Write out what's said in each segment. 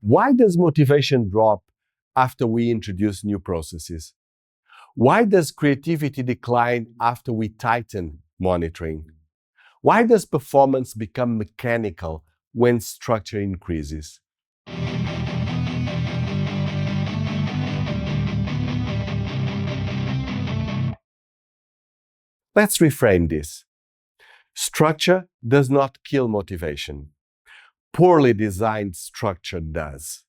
Why does motivation drop after we introduce new processes? Why does creativity decline after we tighten monitoring? Why does performance become mechanical when structure increases? Let's reframe this. Structure does not kill motivation. Poorly designed structure does.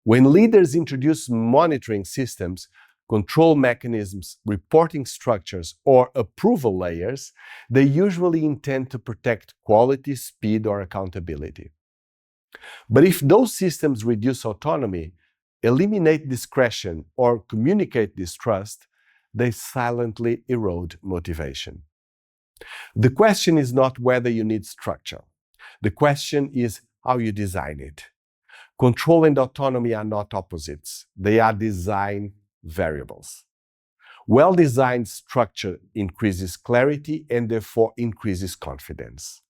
When leaders introduce monitoring systems, control mechanisms, reporting structures, or approval layers, they usually intend to protect quality, speed, or accountability. But if those systems reduce autonomy, eliminate discretion, or communicate distrust, they silently erode motivation. The question is not whether you need structure. The question is how you design it. Control and autonomy are not opposites. They are design variables. Well-designed structure increases clarity and therefore increases confidence.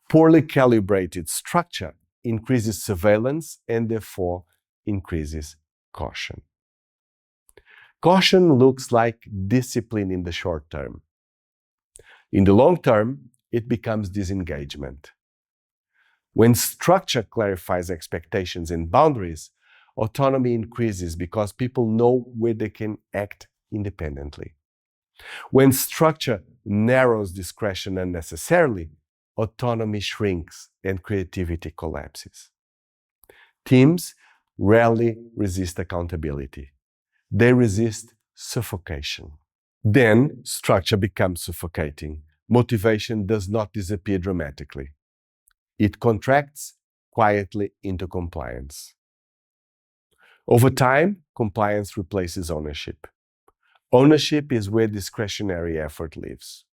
Poorly calibrated structure increases surveillance and therefore increases caution. Caution looks like discipline in the short term. In the long term, it becomes disengagement. When structure clarifies expectations and boundaries, autonomy increases because people know where they can act independently. When structure narrows discretion unnecessarily, autonomy shrinks and creativity collapses. Teams rarely resist accountability. They resist suffocation. Then structure becomes suffocating. Motivation does not disappear dramatically. It contracts quietly into compliance. Over time, compliance replaces ownership. Ownership is where discretionary effort lives.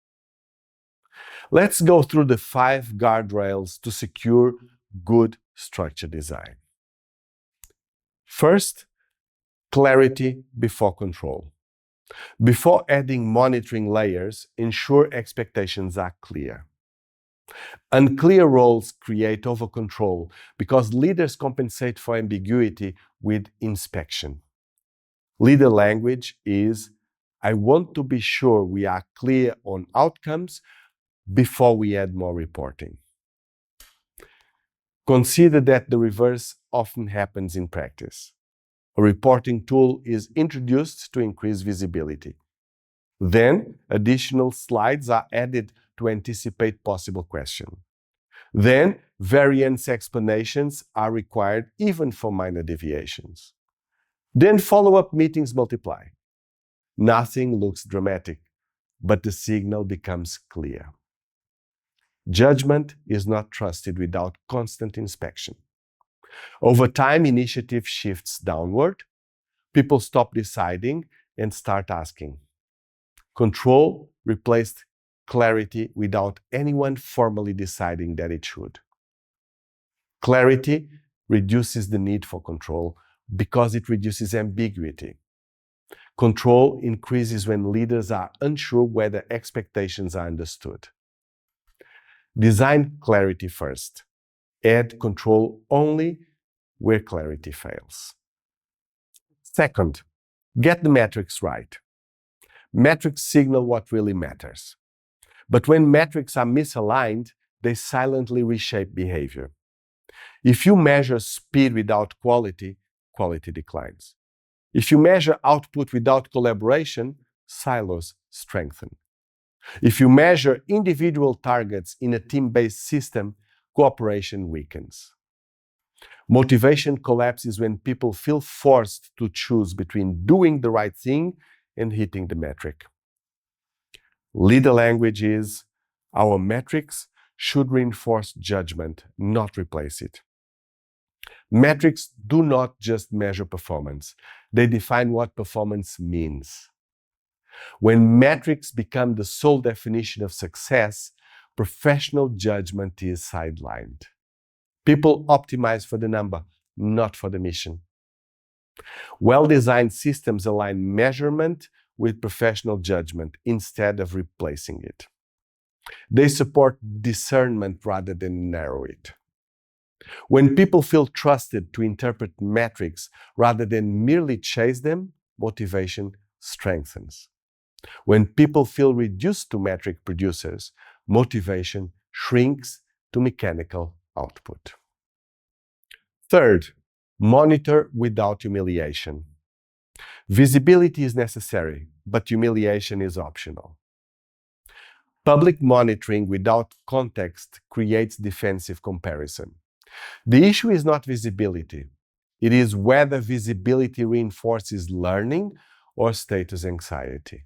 Let's go through the 5 guardrails to secure good structure design. First, clarity before control. Before adding monitoring layers, ensure expectations are clear. Unclear roles create overcontrol because leaders compensate for ambiguity with inspection. Leader language is, I want to be sure we are clear on outcomes before we add more reporting. Consider that the reverse often happens in practice. A reporting tool is introduced to increase visibility. Then, additional slides are added to anticipate possible questions. Then, variance explanations are required even for minor deviations. Then, follow-up meetings multiply. Nothing looks dramatic, but the signal becomes clear. Judgment is not trusted without constant inspection. Over time, initiative shifts downward. People stop deciding and start asking. Control replaced clarity without anyone formally deciding that it should. Clarity reduces the need for control because it reduces ambiguity. Control increases when leaders are unsure whether expectations are understood. Design clarity first. Add control only where clarity fails. Second, get the metrics right. Metrics signal what really matters. But when metrics are misaligned, they silently reshape behavior. If you measure speed without quality, quality declines. If you measure output without collaboration, silos strengthen. If you measure individual targets in a team-based system, cooperation weakens. Motivation collapses when people feel forced to choose between doing the right thing and hitting the metric. Leader language is, our metrics should reinforce judgment, not replace it. Metrics do not just measure performance. They define what performance means. When metrics become the sole definition of success, professional judgment is sidelined. People optimize for the number, not for the mission. Well-designed systems align measurement with professional judgment instead of replacing it. They support discernment rather than narrow it. When people feel trusted to interpret metrics rather than merely chase them, motivation strengthens. When people feel reduced to metric producers, motivation shrinks to mechanical output. Third, monitor without humiliation. Visibility is necessary, but humiliation is optional. Public monitoring without context creates defensive comparison. The issue is not visibility. It is whether visibility reinforces learning or status anxiety.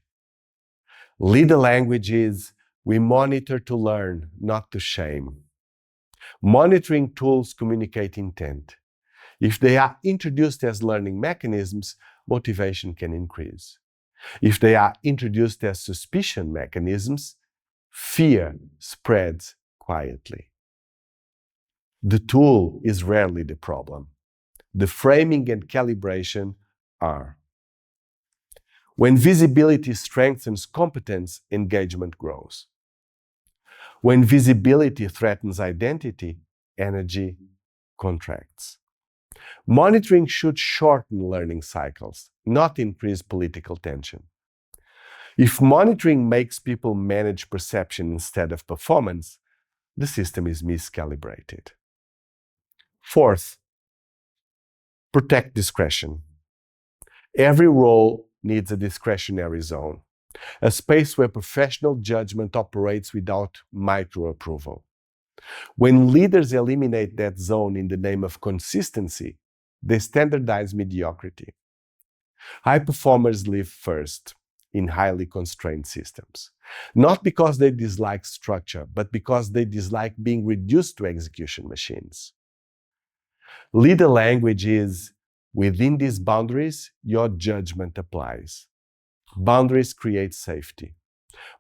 Leader language is, we monitor to learn, not to shame. Monitoring tools communicate intent. If they are introduced as learning mechanisms, motivation can increase. If they are introduced as suspicion mechanisms, fear spreads quietly. The tool is rarely the problem. The framing and calibration are. When visibility strengthens competence, engagement grows. When visibility threatens identity, energy contracts. Monitoring should shorten learning cycles, not increase political tension. If monitoring makes people manage perception instead of performance, the system is miscalibrated. Fourth, protect discretion. Every role needs a discretionary zone, a space where professional judgment operates without micro-approval. When leaders eliminate that zone in the name of consistency, they standardize mediocrity. High performers live first in highly constrained systems, not because they dislike structure, but because they dislike being reduced to execution machines. Leader language is, within these boundaries, your judgment applies. Boundaries create safety.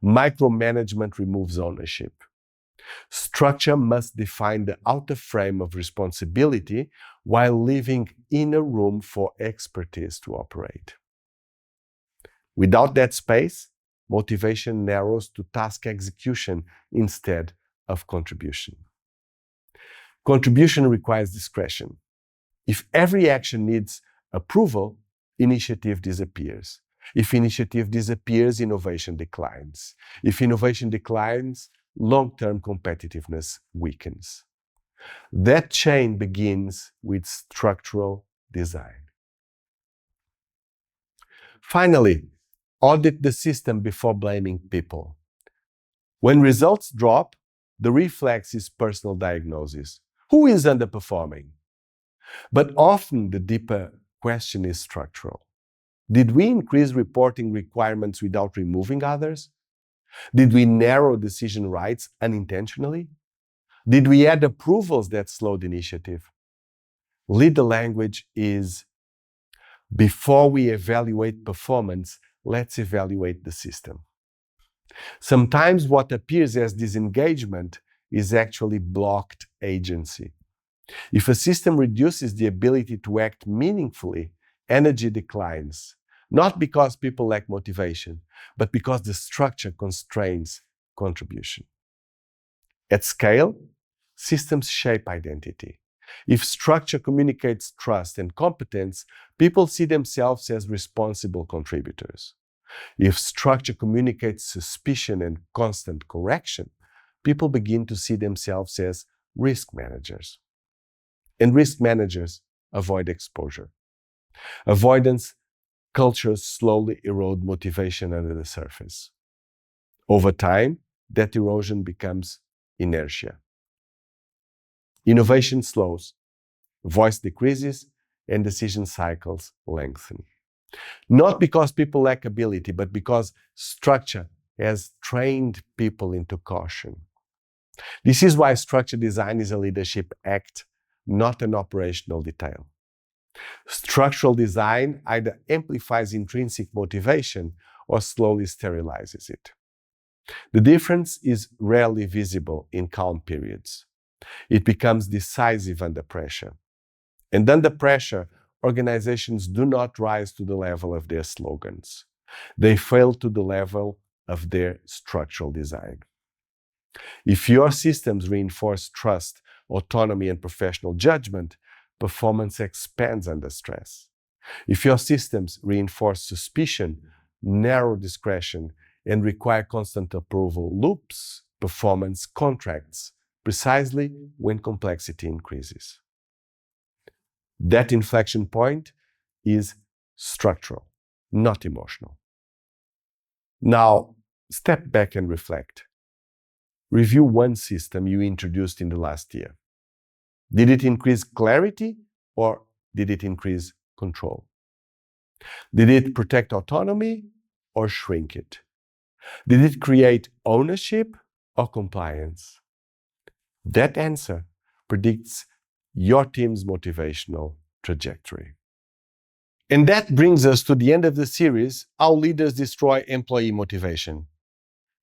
Micromanagement removes ownership. Structure must define the outer frame of responsibility while leaving inner room for expertise to operate. Without that space, motivation narrows to task execution instead of contribution. Contribution requires discretion. If every action needs approval, initiative disappears. If initiative disappears, innovation declines. If innovation declines, long-term competitiveness weakens. That chain begins with structural design. Finally, audit the system before blaming people. When results drop, the reflex is personal diagnosis. Who is underperforming? But often the deeper question is structural. Did we increase reporting requirements without removing others? Did we narrow decision rights unintentionally? Did we add approvals that slowed initiative? Leader language is, before we evaluate performance, let's evaluate the system. Sometimes what appears as disengagement is actually blocked agency. If a system reduces the ability to act meaningfully, energy declines, not because people lack motivation, but because the structure constrains contribution. At scale, systems shape identity. If structure communicates trust and competence, people see themselves as responsible contributors. If structure communicates suspicion and constant correction, people begin to see themselves as risk managers. And risk managers avoid exposure. Avoidance cultures slowly erode motivation under the surface. Over time, that erosion becomes inertia. Innovation slows, voice decreases, and decision cycles lengthen. Not because people lack ability, but because structure has trained people into caution. This is why structure design is a leadership act, not an operational detail. Structural design either amplifies intrinsic motivation or slowly sterilizes it. The difference is rarely visible in calm periods. It becomes decisive under pressure. And under pressure, organizations do not rise to the level of their slogans. They fail to the level of their structural design. If your systems reinforce trust autonomy, and professional judgment, performance expands under stress. If your systems reinforce suspicion, narrow discretion, and require constant approval loops, performance contracts precisely when complexity increases. That inflection point is structural, not emotional. Now, step back and reflect. Review one system you introduced in the last year. Did it increase clarity or did it increase control? Did it protect autonomy or shrink it? Did it create ownership or compliance? That answer predicts your team's motivational trajectory. And that brings us to the end of the series, How Leaders Destroy Employee Motivation.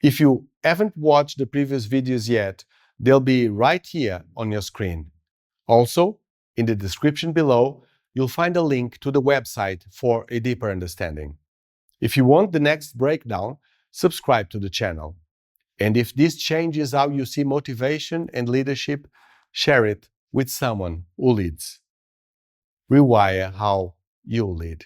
If you haven't watched the previous videos yet, they'll be right here on your screen. Also, in the description below, you'll find a link to the website for a deeper understanding. If you want the next breakdown, subscribe to the channel. And if this changes how you see motivation and leadership, share it with someone who leads. Rewire how you lead.